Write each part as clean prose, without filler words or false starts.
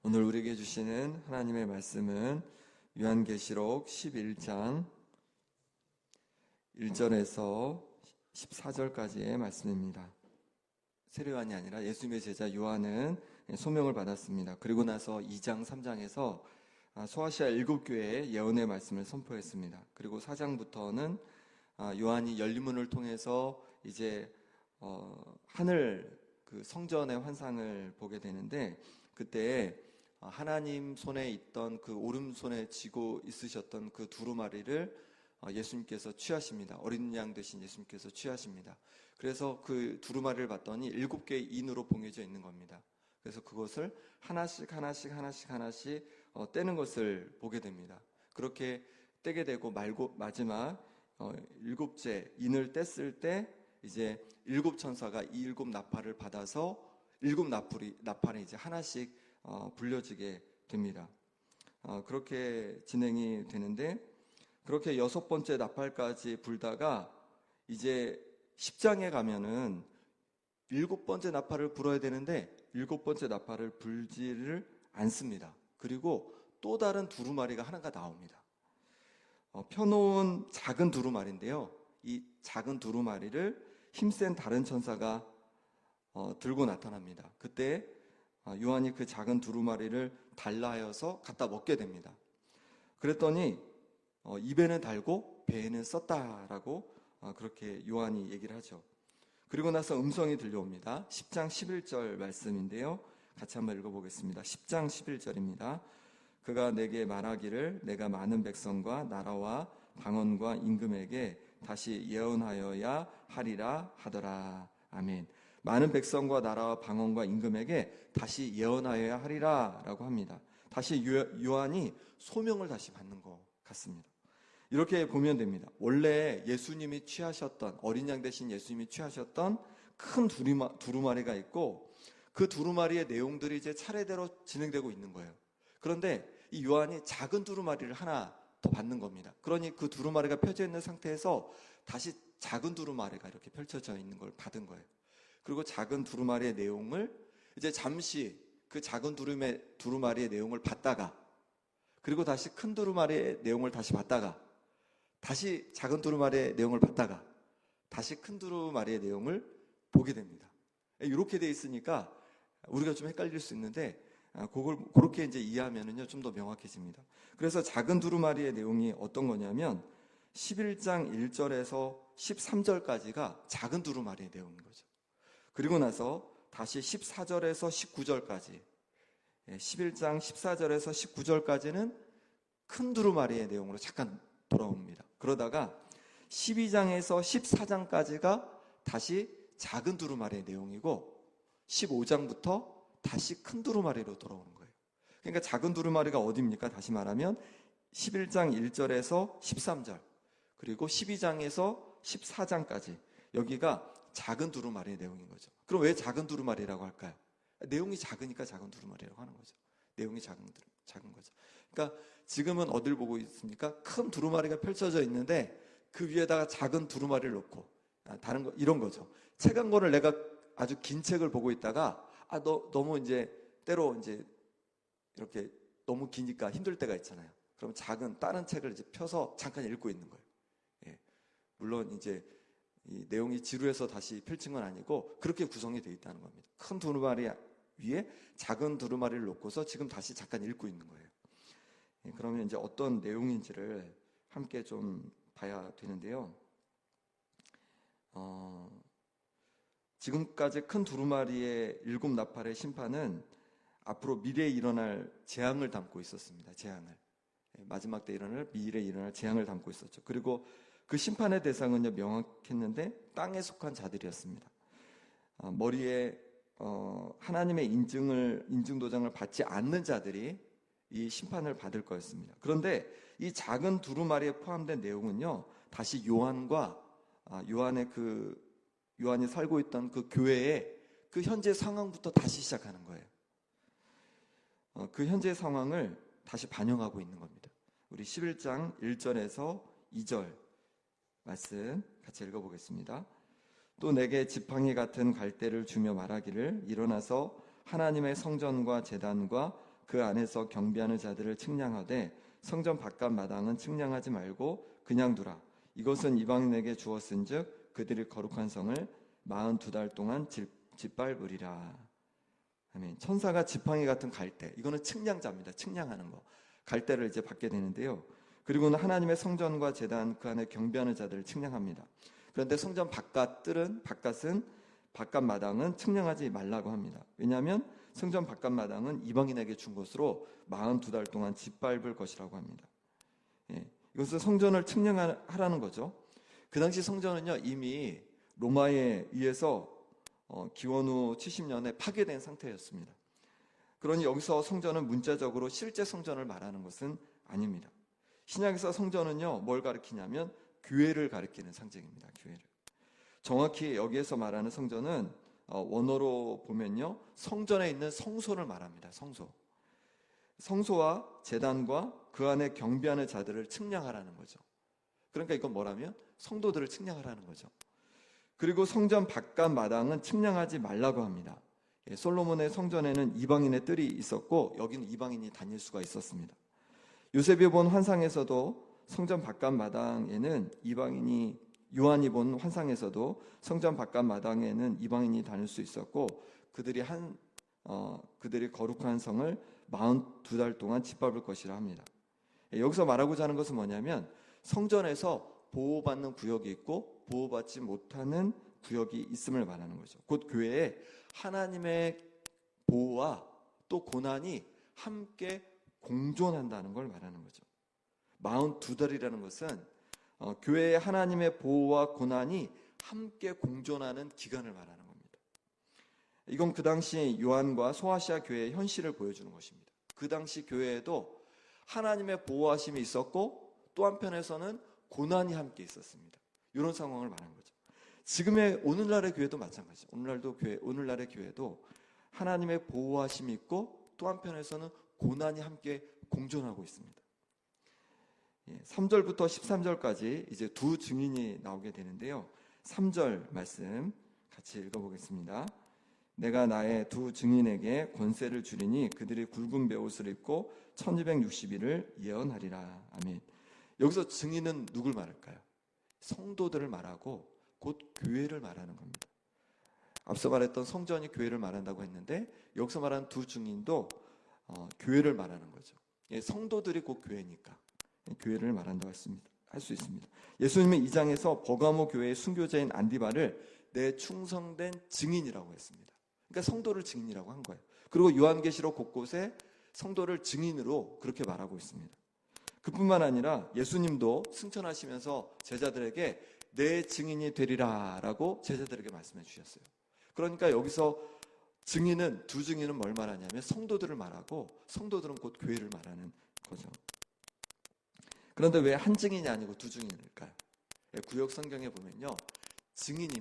오늘 우리에게 주시는 하나님의 말씀은 요한계시록 11장 1절에서 14절까지의 말씀입니다. 세례요한이 아니라 예수님의 제자 요한은 소명을 받았습니다. 그리고 나서 2장 3장에서 소아시아 7교회의 예언의 말씀을 선포했습니다. 그리고 4장부터는 요한이 열린문을 통해서 이제 하늘 그 성전의 환상을 보게 되는데, 그때 하나님 손에 있던 그 오른손에 쥐고 있으셨던 그 두루마리를 예수님께서 취하십니다. 어린 양 되신 예수님께서 취하십니다. 그래서 그 두루마리를 봤더니 7개의 인으로 봉해져 있는 겁니다. 그래서 그것을 하나씩 떼는 것을 보게 됩니다. 그렇게 떼게 되고 마지막 7째 인을 뗐을 때 이제 7천사가 이 7나팔을 받아서 7나팔이 이제 하나씩 불려지게 됩니다. 그렇게 진행이 되는데, 그렇게 6번째 나팔까지 불다가 이제 10장에 가면은 7번째 나팔을 불어야 되는데 7번째 나팔을 불지를 않습니다. 그리고 또 다른 두루마리가 하나가 나옵니다. 펴놓은 작은 두루마리인데요, 이 작은 두루마리를 힘센 다른 천사가 들고 나타납니다. 그때 요한이 그 작은 두루마리를 달라하여서 갖다 먹게 됩니다. 그랬더니 입에는 달고 배에는 썼다라고 그렇게 요한이 얘기를 하죠. 그리고 나서 음성이 들려옵니다. 10장 11절 말씀인데요, 같이 한번 읽어보겠습니다. 10장 11절입니다. 그가 내게 말하기를 내가 많은 백성과 나라와 방언과 임금에게 다시 예언하여야 하리라 하더라. 아멘. 많은 백성과 나라와 방언과 임금에게 다시 예언하여야 하리라 라고 합니다. 다시 요한이 소명을 다시 받는 것 같습니다. 이렇게 보면 됩니다. 원래 예수님이 취하셨던, 어린 양 대신 예수님이 취하셨던 큰 두루마리가 있고, 그 두루마리의 내용들이 이제 차례대로 진행되고 있는 거예요. 그런데 이 요한이 작은 두루마리를 하나 더 받는 겁니다. 그러니 그 두루마리가 펴져 있는 상태에서 다시 작은 두루마리가 이렇게 펼쳐져 있는 걸 받은 거예요. 그리고 작은 두루마리의 내용을 이제 잠시 그 작은 두루마리의 내용을 받다가, 그리고 다시 큰 두루마리의 내용을 다시 받다가, 다시 작은 두루마리의 내용을 받다가, 다시 큰 두루마리의 내용을 보게 됩니다. 이렇게 돼 있으니까 우리가 좀 헷갈릴 수 있는데, 그걸 그렇게 이제 이해하면은요 좀 더 명확해집니다. 그래서 작은 두루마리의 내용이 어떤 거냐면 11장 1절에서 13절까지가 작은 두루마리의 내용인 거죠. 그리고 나서 다시 14절에서 19절까지, 11장 14절에서 19절까지는 큰 두루마리의 내용으로 잠깐 돌아옵니다. 그러다가 12장에서 14장까지가 다시 작은 두루마리의 내용이고, 15장부터 다시 큰 두루마리로 돌아오는 거예요. 그러니까 작은 두루마리가 어디입니까? 다시 말하면 11장 1절에서 13절, 그리고 12장에서 14장까지, 여기가 작은 두루마리의 내용인 거죠. 그럼 왜 작은 두루마리라고 할까요? 내용이 작으니까 작은 두루마리라고 하는 거죠. 내용이 작은 거죠. 그러니까 지금은 어딜 보고 있습니까? 큰 두루마리가 펼쳐져 있는데 그 위에다가 작은 두루마리를 놓고, 다른 거 이런 거죠. 책 한 권을 내가 아주 긴 책을 보고 있다가 너무 이제 때로 이제 이렇게 너무 기니까 힘들 때가 있잖아요. 그럼 작은 다른 책을 이제 펴서 잠깐 읽고 있는 거예요. 물론 이제 이 내용이 지루해서 다시 펼친 건 아니고 그렇게 구성이 되어 있다는 겁니다. 큰 두루마리 위에 작은 두루마리를 놓고서 지금 다시 잠깐 읽고 있는 거예요. 그러면 이제 어떤 내용인지를 함께 좀 봐야 되는데요. 지금까지 큰 두루마리의 7나팔의 심판은 앞으로 미래에 일어날 재앙을 담고 있었습니다. 재앙을. 마지막 때 일어날, 미래에 일어날 재앙을 담고 있었죠. 그리고 그 심판의 대상은요 명확했는데 땅에 속한 자들이었습니다. 머리에 하나님의 인증도장을 받지 않는 자들이 이 심판을 받을 거였습니다. 그런데 이 작은 두루마리에 포함된 내용은요, 다시 요한이 살고 있던 그 교회의 그 현재 상황부터 다시 시작하는 거예요. 그 현재 상황을 다시 반영하고 있는 겁니다. 우리 11장 1절에서 2절 말씀 같이 읽어보겠습니다. 또 내게 지팡이 같은 갈대를 주며 말하기를 일어나서 하나님의 성전과 제단과 그 안에서 경배하는 자들을 측량하되 성전 바깥 마당은 측량하지 말고 그냥 두라. 이것은 이방인에게 주었은즉 그들이 거룩한 성을 42달 동안 짓밟으리라. 아멘. 천사가 지팡이 같은 갈대, 이거는 측량자입니다. 측량하는 거. 갈대를 이제 받게 되는데요. 그리고는 하나님의 성전과 제단 그 안에 경배하는 자들을 측량합니다. 그런데 성전 바깥은 바깥 마당은 측량하지 말라고 합니다. 왜냐하면 성전 바깥 마당은 이방인에게 준 것으로 42달 동안 짓밟을 것이라고 합니다. 이것은 성전을 측량하라는 거죠. 그 당시 성전은요, 이미 로마에 의해서 기원 후 70년에 파괴된 상태였습니다. 그러니 여기서 성전은 문자적으로 실제 성전을 말하는 것은 아닙니다. 신약에서 성전은요, 뭘 가리키냐면 교회를 가리키는 상징입니다. 교회를. 정확히 여기에서 말하는 성전은 원어로 보면요, 성전에 있는 성소를 말합니다. 성소와 제단과 그 안에 경배하는 자들을 측량하라는 거죠. 그러니까 이건 뭐라면 성도들을 측량하라는 거죠. 그리고 성전 바깥 마당은 측량하지 말라고 합니다. 솔로몬의 성전에는 이방인의 뜰이 있었고 여기는 이방인이 다닐 수가 있었습니다. 요셉이 본 환상에서도 성전 바깥 마당에는 요한이 본 환상에서도 성전 바깥 마당에는 이방인이 다닐 수 있었고 그들이 거룩한 성을 42달 동안 짓밟을 것이라 합니다. 여기서 말하고자 하는 것은 뭐냐면 성전에서 보호받는 구역이 있고 보호받지 못하는 구역이 있음을 말하는 거죠. 곧 교회에 하나님의 보호와 또 고난이 함께 공존한다는 걸 말하는 거죠. 42달이라는 것은 교회에 하나님의 보호와 고난이 함께 공존하는 기간을 말하는 겁니다. 이건 그 당시 요한과 소아시아 교회의 현실을 보여주는 것입니다. 그 당시 교회에도 하나님의 보호하심이 있었고 또 한편에서는 고난이 함께 있었습니다. 이런 상황을 말하는 거죠. 지금의 오늘날의 교회도 마찬가지죠. 오늘날의 교회도 하나님의 보호하심이 있고 또 한편에서는 고난이 함께 공존하고 있습니다. 3절부터 13절까지 이제 두 증인이 나오게 되는데요. 3절 말씀 같이 읽어보겠습니다. 내가 나의 두 증인에게 권세를 주리니 그들이 굵은 베옷을 입고 1260일을 예언하리라. 아멘. 여기서 증인은 누굴 말할까요? 성도들을 말하고 곧 교회를 말하는 겁니다. 앞서 말했던 성전이 교회를 말한다고 했는데 여기서 말하는 두 증인도 교회를 말하는 거죠. 성도들이 곧 교회니까 교회를 말한다고 할 수 있습니다. 예수님은 2장에서 버가모 교회의 순교자인 안디바를 내 충성된 증인이라고 했습니다. 그러니까 성도를 증인이라고 한 거예요. 그리고 요한계시록 곳곳에 성도를 증인으로 그렇게 말하고 있습니다. 그뿐만 아니라 예수님도 승천하시면서 제자들에게 내 증인이 되리라 라고 제자들에게 말씀해 주셨어요. 그러니까 여기서 두 증인은 뭘 말하냐면 성도들을 말하고 성도들은 곧 교회를 말하는 거죠. 그런데 왜 한 증인이 아니고 두 증인일까요? 구약 성경에 보면요, 증인이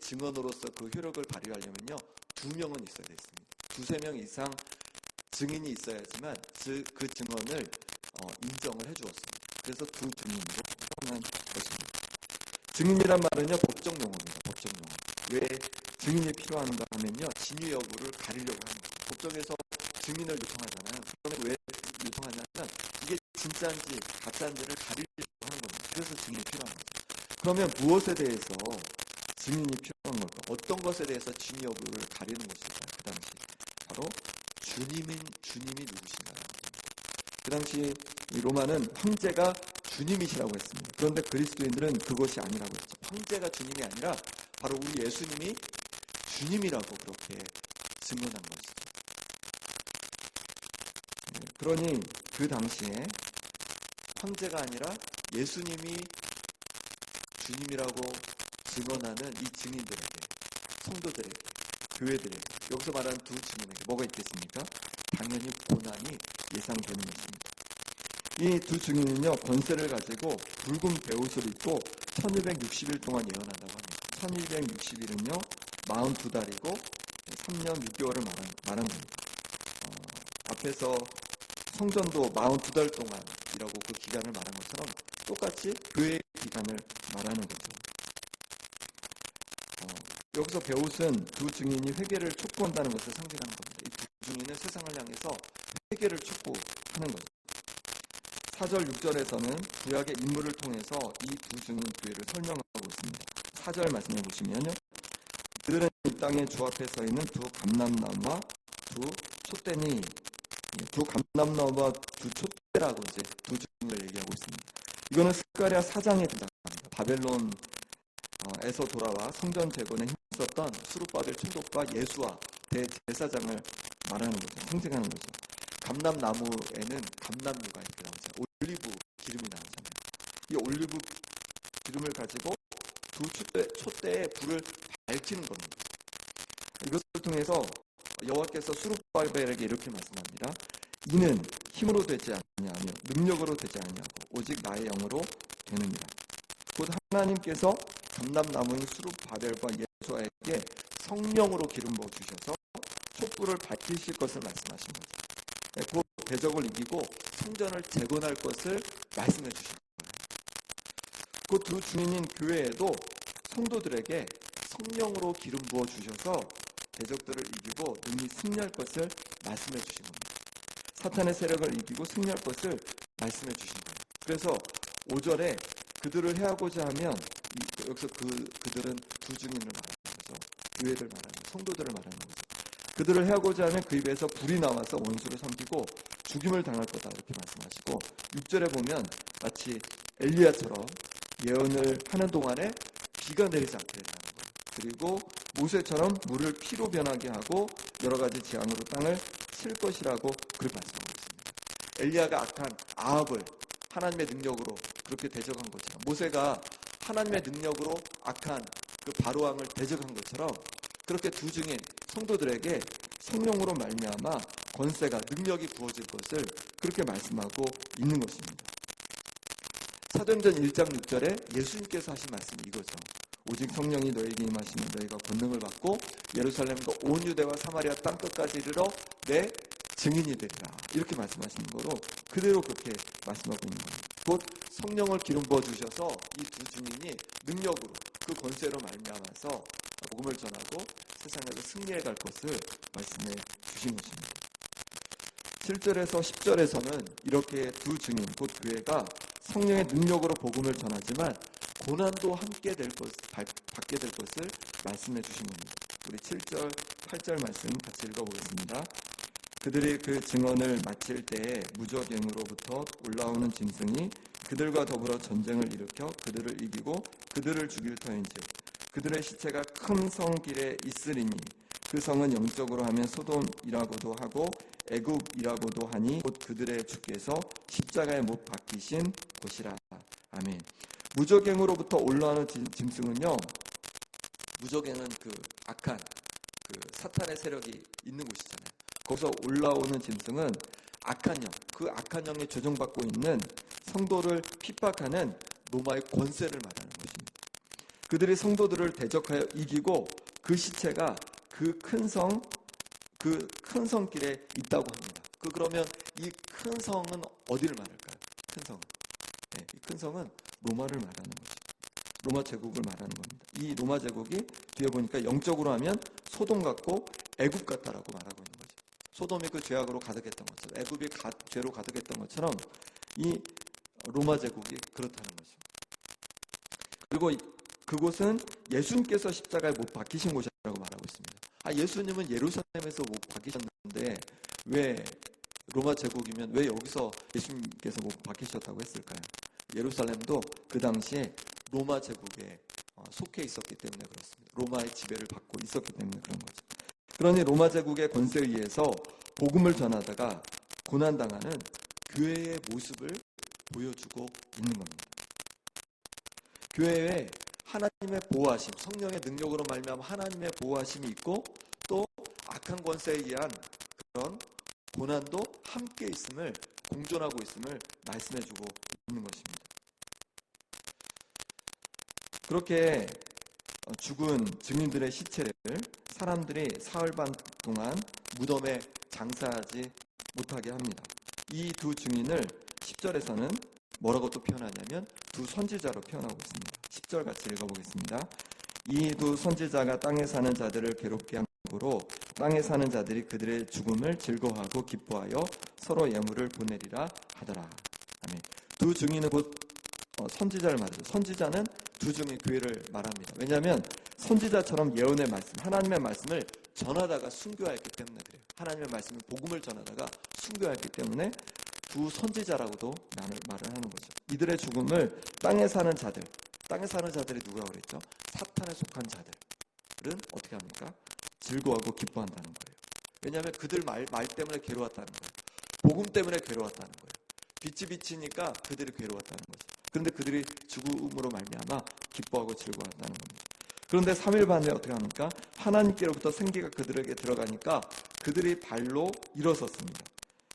증언으로서 그 효력을 발휘하려면요 2명은 있어야 됐습니다. 2-3명 이상 증인이 있어야지만 그 증언을 인정을 해주었습니다. 그래서 두 증인으로 표현한 것입니다. 증인이란 말은요 법정 용어입니다. 법정 용어. 왜 증인이 필요한가 하면요 진위 여부를 가리려고 하는 거예요. 법정에서 증인을 요청하잖아요. 그러면 왜 요청하냐면 이게 진짜인지 가짜인지를 가리려고 하는 겁니다. 그래서 증인이 필요한 거죠. 그러면 무엇에 대해서 증인이 필요한 걸까? 어떤 것에 대해서 진위 여부를 가리는 것일까요? 그 당시 바로 주님이 누구신가요? 그 당시 이 로마는 황제가 주님이시라고 했습니다. 그런데 그리스도인들은 그것이 아니라고 했죠. 황제가 주님이 아니라 바로 우리 예수님이 주님이라고 그렇게 증언한 것이죠. 그러니 그 당시에 황제가 아니라 예수님이 주님이라고 증언하는 이 증인들에게, 성도들에게, 교회들에게, 여기서 말하는 두 증인에게 뭐가 있겠습니까? 당연히 고난이 예상되는 것입니다. 이 두 증인은요 권세를 가지고 붉은 베옷을 입고 1260일 동안 예언한다고 합니다. 1260일은요 42달이고 3년 6개월을 말한 겁니다. 앞에서 성전도 42달 동안이라고 그 기간을 말한 것처럼 똑같이 교회의 기간을 말하는 거죠. 여기서 베옷은 두 증인이 회개를 촉구한다는 것을 상징하는 겁니다. 이 두 증인은 세상을 향해서 회개를 촉구하는 거죠. 4절, 6절에서는 구약의 인물을 통해서 이 두 증인 교회를 설명하고 있습니다. 4절 말씀해 보시면요. 그들은 이 땅에 주 앞에 서 있는 두 감람나무와 두 촛대니, 두 감람나무와 두 촛대라고 이제 두 증인을 얘기하고 있습니다. 이거는 스가랴 4장에 등장합니다. 바벨론에서 돌아와 성전 재건에 힘썼던 스룹바벨 총독과 예수와 대제사장을 말하는 거죠. 상징하는 거죠. 감람나무에는 감람류가 이렇게 나오죠. 올리브 기름이 나오잖아요. 이 올리브 기름을 가지고 두 촛대에 불을 밝히는 겁니다. 이것을 통해서 여호와께서 스룹바벨에게 이렇게 말씀합니다. 이는 힘으로 되지 아니하며 능력으로 되지 아니하고 오직 나의 영으로 되느니라. 곧 하나님께서 감람나무인 스룹바벨과 예수아에게 성령으로 기름 부어 주셔서 촛불을 밝히실 것을 말씀하신 거죠. 곧 대적을 이기고 성전을 재건할 것을 말씀해 주신 거예요. 그 두 주인인 교회에도 성도들에게 성령으로 기름 부어 주셔서 대적들을 이기고 능히 승리할 것을 말씀해 주신 겁니다. 사탄의 세력을 이기고 승리할 것을 말씀해 주신 거예요. 그래서 5절에 그들을 해하고자 하면, 여기서 그들은 두 증인을 말하는 거죠. 교회를 말하는 거죠. 성도들을 말하는 거죠. 그들을 해하고자 하면 그 입에서 불이 나와서 원수를 삼키고 죽임을 당할 거다, 이렇게 말씀하시고, 6절에 보면 마치 엘리야처럼 예언을 하는 동안에 비가 내리지 않게 된다는 거예요. 그리고 모세처럼 물을 피로 변하게 하고 여러 가지 재앙으로 땅을 칠 것이라고 그렇게 말씀하고 있습니다. 엘리야가 악한 아합을 하나님의 능력으로 그렇게 대적한 것처럼, 모세가 하나님의 능력으로 악한 그 바로왕을 대적한 것처럼, 그렇게 두 증인 성도들에게 성령으로 말미암아 권세가, 능력이 부어질 것을 그렇게 말씀하고 있는 것입니다. 사도행전 1장 6절에 예수님께서 하신 말씀이 이거죠. 오직 성령이 너에게 임하시면 너희가 권능을 받고 예루살렘과 온 유대와 사마리아 땅끝까지 이르러 내 증인이 되리라, 이렇게 말씀하시는 거로 그대로 그렇게 말씀하고 있는 겁니다. 곧 성령을 기름 부어 주셔서 이 두 증인이 능력으로 그 권세로 말미암아서 복음을 전하고 세상에서 승리해 갈 것을 말씀해 주신 것입니다. 7절에서 10절에서는 이렇게 두 증인, 곧 교회가 성령의 능력으로 복음을 전하지만 고난도 함께 받게 될 것을 말씀해 주신 겁니다. 우리 7절, 8절 말씀 같이 읽어보겠습니다. 그들이 그 증언을 마칠 때에 무적행으로부터 올라오는 짐승이 그들과 더불어 전쟁을 일으켜 그들을 이기고 그들을 죽일 터인즉 그들의 시체가 큰 성 길에 있으리니 그 성은 영적으로 하면 소돔이라고도 하고 애굽이라고도 하니 곧 그들의 주께서 십자가에 못 박히신 곳이라. 아멘. 무적행으로부터 올라오는 짐승은요, 무적행은 그 악한 그 사탄의 세력이 있는 곳이잖아요. 거기서 올라오는 짐승은 악한 영, 그 악한 영에 조종받고 있는 성도를 핍박하는 로마의 권세를 말하는 것입니다. 그들이 성도들을 대적하여 이기고 그 시체가 그 큰 성길에 있다고 합니다. 그러면 이 큰 성은 어디를 말할까요? 큰 성은. 네, 이 큰 성은 로마를 말하는 거죠. 로마 제국을 말하는 겁니다. 이 로마 제국이 뒤에 보니까 영적으로 하면 소돔 같고 애굽 같다라고 말하고 있는 거죠. 소돔이 그 죄악으로 가득했던 것처럼, 애굽이 죄로 가득했던 것처럼 이 로마 제국이 그렇다는 거죠. 그리고 그곳은 예수님께서 십자가에 못 박히신 곳이라고 말하고 있습니다. 예수님은 예루살렘에서 못 박히셨는데 왜 로마 제국이면 왜 여기서 예수님께서 못 박히셨다고 했을까요? 예루살렘도 그 당시에 로마 제국에 속해 있었기 때문에 그렇습니다. 로마의 지배를 받고 있었기 때문에 그런 거죠. 그러니 로마 제국의 권세에 의해서 복음을 전하다가 고난당하는 교회의 모습을 보여주고 있는 겁니다. 교회에 하나님의 보호하심, 성령의 능력으로 말미암아 하나님의 보호하심이 있고 또 악한 권세에 의한 그런 고난도 함께 있음을, 공존하고 있음을 말씀해주고 있는 것입니다. 그렇게 죽은 증인들의 시체를 사람들이 사흘 반 동안 무덤에 장사하지 못하게 합니다. 이 두 증인을 10절에서는 뭐라고 또 표현하냐면 두 선지자로 표현하고 있습니다. 10절 같이 읽어보겠습니다. 이 두 선지자가 땅에 사는 자들을 괴롭게 한 으로 땅에 사는 자들이 그들의 죽음을 즐거워하고 기뻐하여 서로 예물을 보내리라 하더라. 아멘. 두 증인은 곧 선지자를 말하죠. 선지자는 두 증인 교회를 말합니다. 왜냐하면 선지자처럼 예언의 말씀, 하나님의 말씀을 전하다가 순교하였기 때문에 그래요. 하나님의 말씀을 복음을 전하다가 순교하였기 때문에 두 선지자라고도 말을 하는 거죠. 이들의 죽음을 땅에 사는 자들이 누구라고 그랬죠? 사탄에 속한 자들은 어떻게 합니까? 즐거워하고 기뻐한다는 거예요. 왜냐하면 그들 말 때문에 괴로웠다는 거예요. 복음 때문에 괴로웠다는 거예요. 빛이 비치니까 그들이 괴로웠다는 거죠. 그런데 그들이 죽음으로 말미암아 기뻐하고 즐거워한다는 겁니다. 그런데 3일 반에 어떻게 합니까? 하나님께로부터 생기가 그들에게 들어가니까 그들이 발로 일어섰습니다.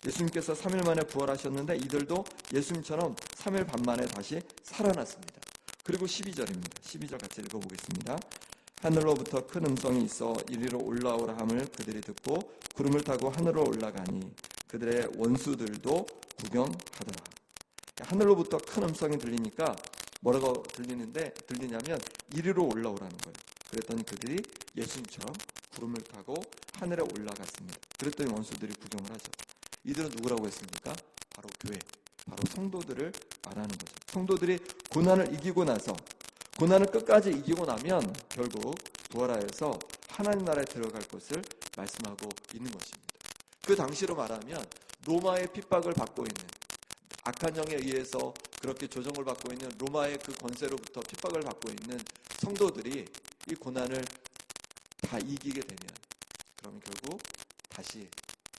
예수님께서 3일 만에 부활하셨는데 이들도 예수님처럼 3일 반 만에 다시 살아났습니다. 그리고 12절입니다. 12절 같이 읽어보겠습니다. 하늘로부터 큰 음성이 있어 이리로 올라오라 함을 그들이 듣고 구름을 타고 하늘로 올라가니 그들의 원수들도 구경하더라. 하늘로부터 큰 음성이 들리니까 뭐라고 들리냐면 이리로 올라오라는 거예요. 그랬더니 그들이 예수님처럼 구름을 타고 하늘에 올라갔습니다. 그랬더니 원수들이 구경을 하죠. 이들은 누구라고 했습니까? 바로 교회, 바로 성도들을 말하는 거죠. 성도들이 고난을 이기고 나서 고난을 끝까지 이기고 나면 결국 부활하여서 하나님 나라에 들어갈 것을 말씀하고 있는 것입니다. 그 당시로 말하면 로마의 핍박을 받고 있는, 악한 영에 의해서 그렇게 조정을 받고 있는 로마의 그 권세로부터 핍박을 받고 있는 성도들이 이 고난을 다 이기게 되면 그러면 결국 다시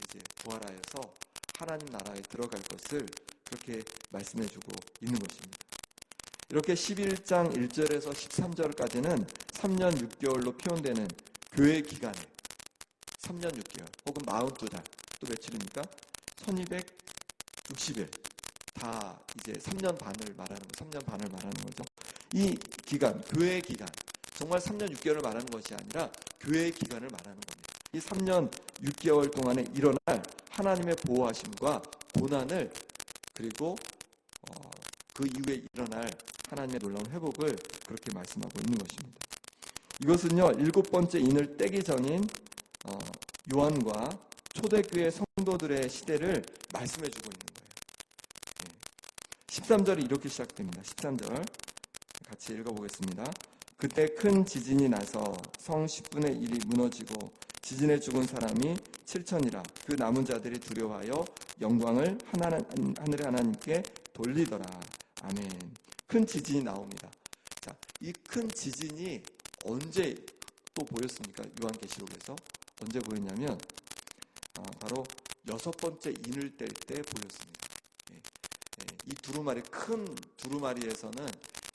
이제 부활하여서 하나님 나라에 들어갈 것을 그렇게 말씀해주고 있는 것입니다. 이렇게 11장 1절에서 13절까지는 3년 6개월로 표현되는 교회 기간에 3년 6개월 혹은 42달 또 며칠입니까? 1260일 다 이제 3년 반을 말하는 거죠. 이 기간, 교회의 기간, 정말 3년 6개월을 말하는 것이 아니라 교회의 기간을 말하는 겁니다. 이 3년 6개월 동안에 일어날 하나님의 보호하심과 고난을 그리고 그 이후에 일어날 하나님의 놀라운 회복을 그렇게 말씀하고 있는 것입니다. 이것은요 7번째 인을 떼기 전인 요한과 초대교회 성도들의 시대를 말씀해주고 있는 거예요. 13절이 이렇게 시작됩니다. 13절 같이 읽어보겠습니다. 그때 큰 지진이 나서 성 10분의 1이 무너지고 지진에 죽은 사람이 7천이라 그 남은 자들이 두려워하여 영광을 하늘의 하나님께 돌리더라. 아멘. 큰 지진이 나옵니다. 자, 이 큰 지진이 언제 또 보였습니까? 요한계시록에서 언제 보였냐면 바로 6번째 인을 뗄 때 보였습니다. 이 두루마리, 큰 두루마리에서는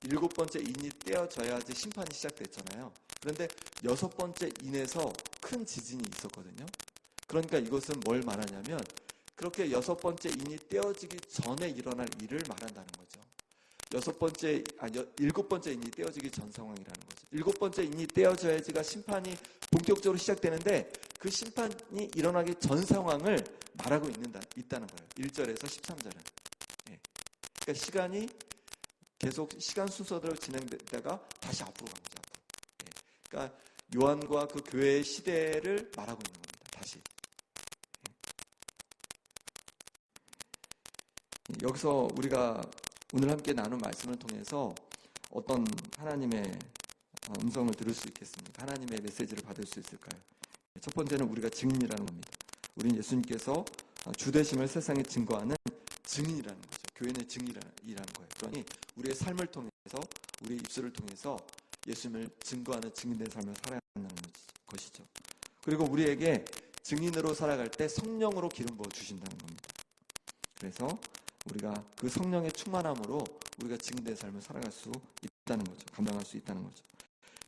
7번째 인이 떼어져야지 심판이 시작됐잖아요. 그런데 6번째 인에서 큰 지진이 있었거든요. 그러니까 이것은 뭘 말하냐면 그렇게 6번째 인이 떼어지기 전에 일어날 일을 말한다는 거죠. 7번째 인이 떼어지기 전 상황이라는 거죠. 7번째 인이 떼어져야지가 심판이 본격적으로 시작되는데 그 심판이 일어나기 전 상황을 말하고 있다는 거예요. 1절에서 13절은. 그러니까 시간이 계속 시간 순서대로 진행되다가 다시 앞으로 가는 거죠. 그러니까 요한과 그 교회의 시대를 말하고 있는 겁니다. 다시. 여기서 우리가 오늘 함께 나눈 말씀을 통해서 어떤 하나님의 음성을 들을 수 있겠습니까? 하나님의 메시지를 받을 수 있을까요? 첫 번째는 우리가 증인이라는 겁니다. 우리는 예수님께서 주되심을 세상에 증거하는 증인이라는 거죠. 교회는 증인이라는 거예요. 그러니 우리의 삶을 통해서, 우리의 입술을 통해서 예수님을 증거하는 증인된 삶을 살아야 한다는 것이죠. 그리고 우리에게 증인으로 살아갈 때 성령으로 기름 부어 주신다는 겁니다. 그래서 우리가 그 성령의 충만함으로 우리가 증인된 삶을 살아갈 수 있다는 거죠. 감당할 수 있다는 거죠.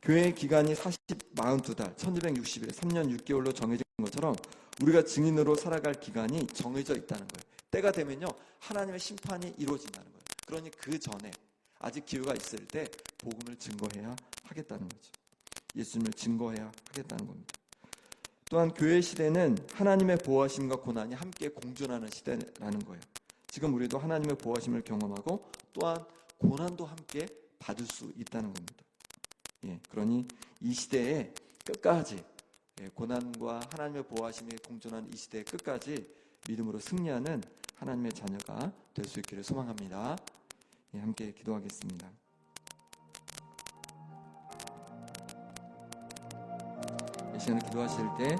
교회의 기간이 42달, 1260일, 3년 6개월로 정해진 것처럼 우리가 증인으로 살아갈 기간이 정해져 있다는 거예요. 때가 되면요 하나님의 심판이 이루어진다는 거예요. 그러니 그 전에 아직 기회가 있을 때 복음을 증거해야 하겠다는 거죠. 예수님을 증거해야 하겠다는 겁니다. 또한 교회 시대는 하나님의 보호하심과 고난이 함께 공존하는 시대라는 거예요. 지금 우리도 하나님의 보호하심을 경험하고 또한 고난도 함께 받을 수 있다는 겁니다. 그러니 이 시대에 끝까지 고난과 하나님의 보호하심이 공존한 이 시대 끝까지 믿음으로 승리하는 하나님의 자녀가 될 수 있기를 소망합니다. 함께 기도하겠습니다. 이 시간에 기도하실 때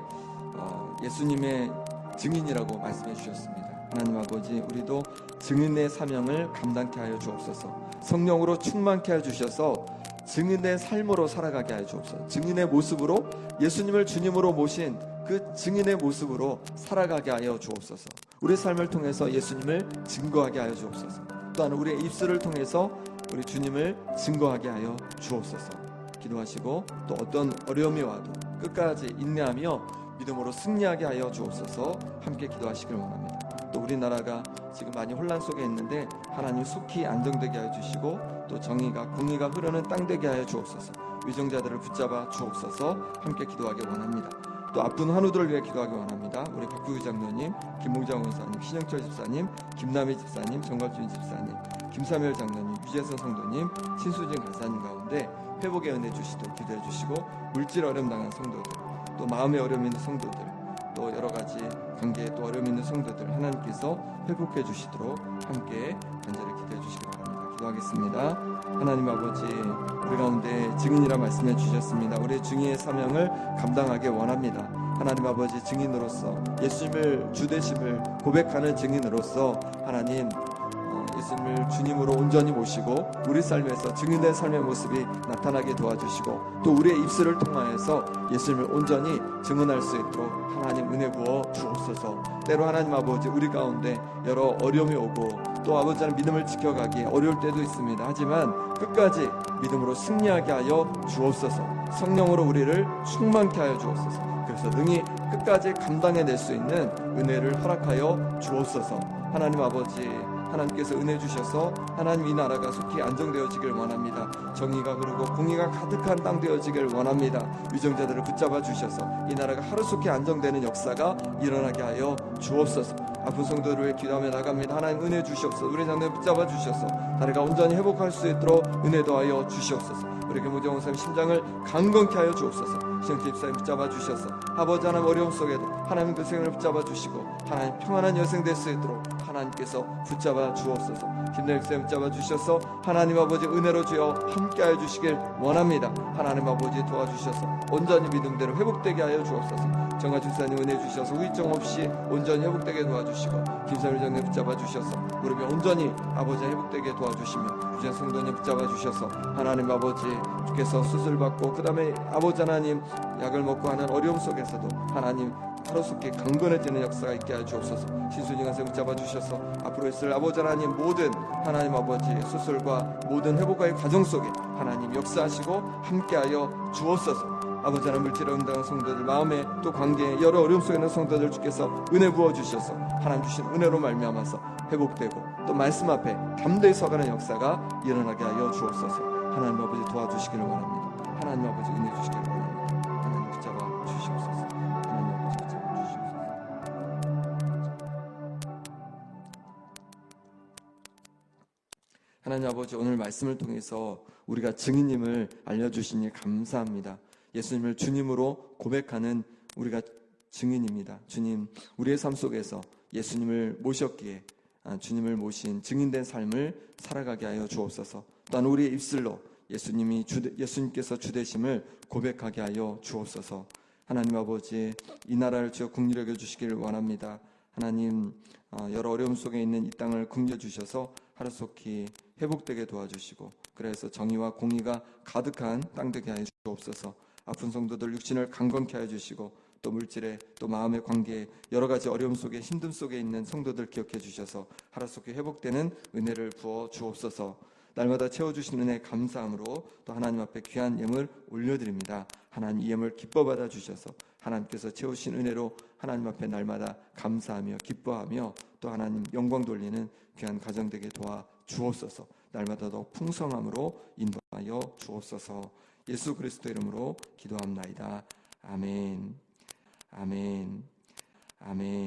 예수님의 증인이라고 말씀해 주셨습니다. 하나님 아버지, 우리도 증인의 사명을 감당케 하여 주옵소서. 성령으로 충만케 하여 주셔서 증인의 삶으로 살아가게 하여 주옵소서. 증인의 모습으로, 예수님을 주님으로 모신 그 증인의 모습으로 살아가게 하여 주옵소서. 우리 삶을 통해서 예수님을 증거하게 하여 주옵소서. 또한 우리의 입술을 통해서 우리 주님을 증거하게 하여 주옵소서. 기도하시고 또 어떤 어려움이 와도 끝까지 인내하며 믿음으로 승리하게 하여 주옵소서. 함께 기도하시길 원합니다. 또 우리나라가 지금 많이 혼란 속에 있는데 하나님 속히 안정되게 하여 주시고 또 정의가 공의가 흐르는 땅 되게 하여 주옵소서. 위정자들을 붙잡아 주옵소서. 함께 기도하기 원합니다. 또 아픈 환우들을 위해 기도하기 원합니다. 우리 박규규 장로님, 김봉장 원사님, 신영철 집사님, 김남희 집사님, 정갑준 집사님, 김사멸 장로님, 유재선 성도님, 신수진 간사님 가운데 회복의 은혜 주시도록 기도해 주시고, 물질 어려움 당한 성도들, 또 마음의 어려움 있는 성도들, 또 여러 가지 관계에 또 어려움 있는 성도들 하나님께서 회복해 주시도록 함께 간절히 기도해 주시기 바랍니다. 기도하겠습니다. 하나님 아버지, 우리 가운데 증인이라 말씀해 주셨습니다. 우리의 증인의 사명을 감당하기 원합니다. 하나님 아버지, 증인으로서 예수님을 주되심을 고백하는 증인으로서 하나님 예수님을 주님으로 온전히 모시고 우리 삶에서 증인된 삶의 모습이 나타나게 도와주시고 또 우리의 입술을 통하여서 예수님을 온전히 증언할 수 있도록 하나님 은혜 부어 주옵소서. 때로 하나님 아버지, 우리 가운데 여러 어려움이 오고 또 아버지 하나님 믿음을 지켜가기 어려울 때도 있습니다. 하지만 끝까지 믿음으로 승리하게 하여 주옵소서. 성령으로 우리를 충만케 하여 주옵소서. 그래서 능히 끝까지 감당해낼 수 있는 은혜를 허락하여 주옵소서. 하나님 아버지, 하나님께서 은혜 주셔서 하나님 이 나라가 속히 안정되어지길 원합니다. 정의가 흐르고 공의가 가득한 땅 되어지길 원합니다. 위정자들을 붙잡아 주셔서 이 나라가 하루속히 안정되는 역사가 일어나게 하여 주옵소서. 아픈 성도를 위해 기도하며 나갑니다. 하나님 은혜 주시옵소서. 우리 장로님 붙잡아 주셔서 다리가 온전히 회복할 수 있도록 은혜 더하여 주시옵소서. 우리 김우정 원사님 심장을 강건케 하여 주옵소서. 신영철 집사님 붙잡아 주셔서 아버지 하나님 어려움 속에도 하나님 그 생을 붙잡아 주시고 하나님 평안한 여생 될 수 있도록 하나님께서 붙잡아 주옵소서. 김대일 집사님 붙잡아 주셔서 하나님 아버지 은혜로 주여 함께하여 주시길 원합니다. 하나님 아버지 도와주셔서 온전히 믿음대로 회복되게 하여 주옵소서. 정아 집사님 은혜 주셔서 우의정 없이 온전히 회복되게 도와주시고 김사일 장님 붙잡아 주셔서 무릎이 온전히 아버지 회복되게 도와주시며 유전 성도님 붙잡아 주셔서 하나님 아버지 주께서 수술받고 그 다음에 아버지 하나님 약을 먹고 하는 어려움 속에서도 하나님 하루속히 강건해지는 역사가 있게 하여 주옵소서. 신수진 간사님 붙잡아 주셔서 앞으로 있을 아버지 하나님 모든 하나님 아버지 수술과 모든 회복과의 과정 속에 하나님 역사하시고 함께하여 주옵소서. 아버지 하나님 물질에 응당한 성도들 마음에 또 관계에 여러 어려움 속에 있는 성도들 주께서 은혜 부어주셔서 하나님 주신 은혜로 말미암아서 회복되고 또 말씀 앞에 담대히 서가는 역사가 일어나게 하여 주옵소서. 하나님 아버지 도와주시기를 원합니다. 하나님 아버지 은혜 주시기를 원합니다. 하나님 붙잡아 주시옵소서. 하나님 아버지 붙잡아 주시옵소서. 하나님 아버지, 오늘 말씀을 통해서 우리가 증인님을 알려주시니 감사합니다. 예수님을 주님으로 고백하는 우리가 증인입니다. 주님, 우리의 삶 속에서 예수님을 모셨기에 주님을 모신 증인된 삶을 살아가게 하여 주옵소서. 또한 우리의 입술로 예수님께서 주되심을 고백하게 하여 주옵소서. 하나님 아버지, 이 나라를 주여 긍휼히 여겨 주시기를 원합니다. 하나님, 여러 어려움 속에 있는 이 땅을 긍휼히 주셔서 하루속히 회복되게 도와주시고 그래서 정의와 공의가 가득한 땅 되게 하여 주옵소서. 아픈 성도들 육신을 강건케 하여 주시고 또 물질에 또 마음의 관계에 여러 가지 어려움 속에 힘듦 속에 있는 성도들 기억해 주셔서 하루속히 회복되는 은혜를 부어 주옵소서. 날마다 채워주시는 은혜 감사함으로 또 하나님 앞에 귀한 예물 올려드립니다. 하나님 이 예물 기뻐 받아 주셔서 하나님께서 채우신 은혜로 하나님 앞에 날마다 감사하며 기뻐하며 또 하나님 영광 돌리는 귀한 가정 되게 도와 주옵소서. 날마다 더 풍성함으로 인도하여 주옵소서. 예수 그리스도 이름으로 기도합나이다. 아멘. 아멘. 아멘.